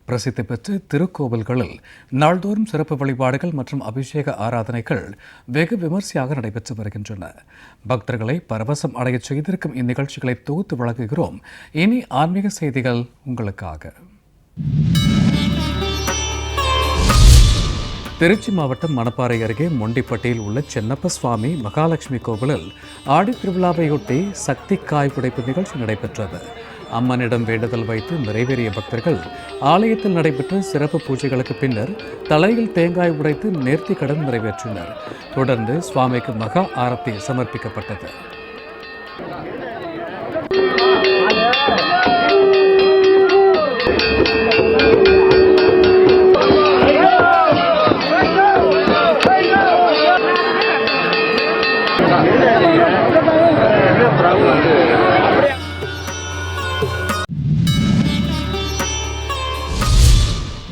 பிரசித்தி பெற்ற திருக்கோவில்களில் நாள்தோறும் சிறப்பு வழிபாடுகள் மற்றும் அபிஷேக ஆராதனைகள் வெகு விமர்சையாக நடைபெற்று வருகின்றன. பக்தர்களை பரவசம் அடையச் செய்திருக்கும் இந்நிகழ்ச்சிகளை தொகுத்து வழங்குகிறோம். இனி ஆன்மீக செய்திகள் உங்களுக்காக. திருச்சி மாவட்டம் மணப்பாறை அருகே மொண்டிப்பட்டியில் உள்ள சென்னப்ப சுவாமி மகாலட்சுமி கோவிலில் ஆடி திருவிழாவையொட்டி சக்தி காய் புடைப்பு நிகழ்ச்சி நடைபெற்றது. அம்மனிடம் வேண்டுதல் வைத்து நிறைவேறிய பக்தர்கள் ஆலயத்தில் நடைபெற்ற சிறப்பு பூஜைகளுக்கு பின்னர் தலையில் தேங்காய் உடைத்து நேர்த்தி கடன் நிறைவேற்றினர். தொடர்ந்து சுவாமிக்கு மகா ஆரத்தி சமர்ப்பிக்கப்பட்டது.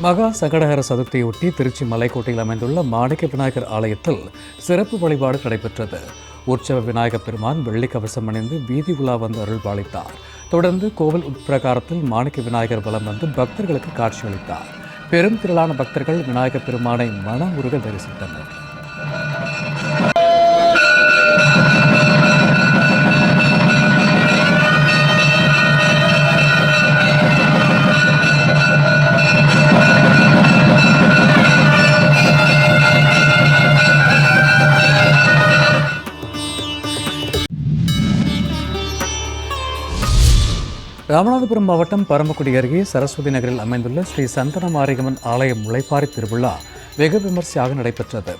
மகா சங்கடஹர சதுர்த்தியொட்டி திருச்சி மலைக்கோட்டையில் அமைந்துள்ள மாணிக்க விநாயகர் ஆலயத்தில் சிறப்பு வழிபாடு நடைபெற்றது. உற்சவ விநாயகப் பெருமான் வெள்ளி கவசம் அணிந்து வீதி உலா வந்து அருள்பாலித்தார். தொடர்ந்து கோவில் உட்பிரகாரத்தில் மாணிக்க விநாயகர் வலம் வந்து பக்தர்களுக்கு காட்சியளித்தார். பெரும் திரளான பக்தர்கள் விநாயகப் பெருமானை மனமுருக தரிசித்தனர். ராமநாதபுரம் மாவட்டம் பரமக்குடி அருகே சரஸ்வதி நகரில் அமைந்துள்ள ஸ்ரீ சந்தன மாரியம்மன் ஆலய முளைப்பாரி திருவிழா வெகு விமர்சையாக நடைபெற்றது.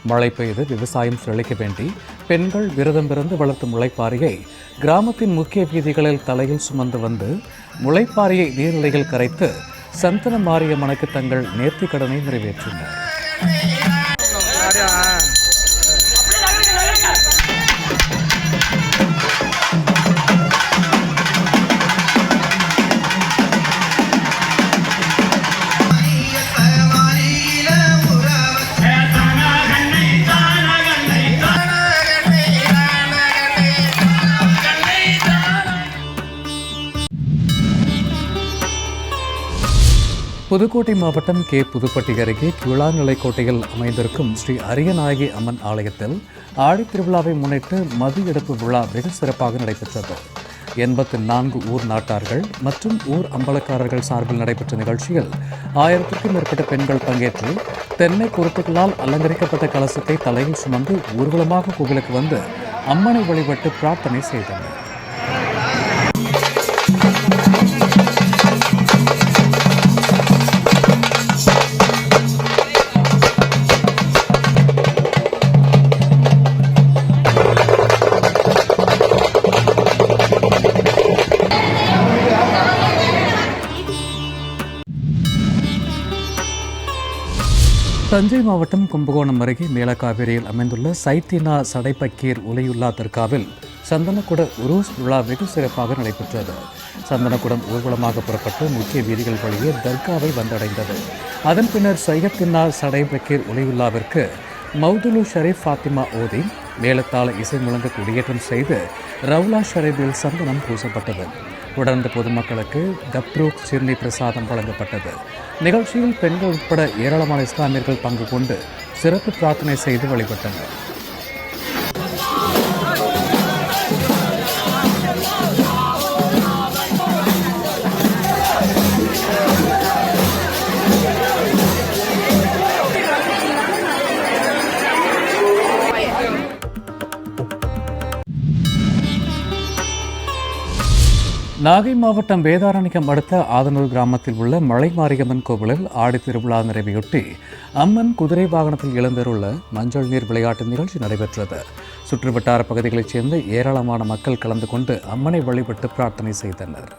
மழை பெய்து விவசாயம் செழிக்க வேண்டி பெண்கள் விரதமிருந்து வளர்த்த முளைப்பாரியை கிராமத்தின் முக்கிய வீதிகளில் தலையில் சுமந்து வந்து முளைப்பாரியை நீர்நிலையில் கரைத்து சந்தன மாரியம்மனுக்கு தங்கள் நேர்த்தி கடனை நிறைவேற்றினர். புதுக்கோட்டை மாவட்டம் கே புதுப்பட்டி அருகே கீழாநிலைக்கோட்டையில் அமைந்திருக்கும் ஸ்ரீ அரியநாயகி அம்மன் ஆலயத்தில் ஆடி திருவிழாவை முன்னிட்டு மது எடுப்பு விழா வெகு சிறப்பாக நடைபெற்றது. 84 ஊர் நாட்டார்கள் மற்றும் ஊர் அம்பலக்காரர்கள் சார்பில் நடைபெற்ற நிகழ்ச்சியில் 1000க்கும் மேற்பட்ட பெண்கள் பங்கேற்று தென்னை குருத்துகளால் அலங்கரிக்கப்பட்ட கலசத்தை தலையில் சுமந்து ஊர்வலமாக கோவிலுக்கு வந்து அம்மனை வழிபட்டு பிரார்த்தனை செய்தனர். தஞ்சை மாவட்டம் கும்பகோணம் அருகே மேலக்காவேரியில் அமைந்துள்ள சைத்தினா சடைப்பக்கீர் உலையுல்லா தர்காவில் சந்தனக்குட உருஸ் விழா வெகு சிறப்பாக நடைபெற்றது. சந்தனக்குடம் ஊர்வலமாக புறப்பட்டு முக்கிய வீதிகள் வழியே தர்காவை வந்தடைந்தது. அதன் பின்னர் சையத்தினா சடைப்பக்கீர் உலையுல்லாவிற்கு மௌதுலு ஷரீப் ஃபாத்திமா ஓதி மேலத்தாள இசை முழங்க குடியேற்றம் செய்து ரவுலா ஷரீபில் சந்தனம் பூசப்பட்டது. தொடர்ந்து பொதுமக்களுக்கு தப்ரூக் சிர்னி பிரசாதம் வழங்கப்பட்டது. நிகழ்ச்சியில் பெண்கள் உட்பட ஏராளமான இஸ்லாமியர்கள் பங்கு கொண்டு சிறப்பு பிரார்த்தனை செய்து வழிபட்டனர். நாகை மாவட்டம் வேதாரண்யம் அடுத்த ஆதனூர் கிராமத்தில் உள்ள மலை மாரியம்மன் கோவிலில் ஆடி திருவிழா நிறைவையொட்டி அம்மன் குதிரை வாகனத்தில் எழுந்தருள்ள மஞ்சள் நீர் விளையாட்டு நிகழ்ச்சி நடைபெற்றது. சுற்றுவட்டார பகுதிகளைச் சேர்ந்த ஏராளமான மக்கள் கலந்து கொண்டு அம்மனை வழிபட்டு பிரார்த்தனை செய்தனர்.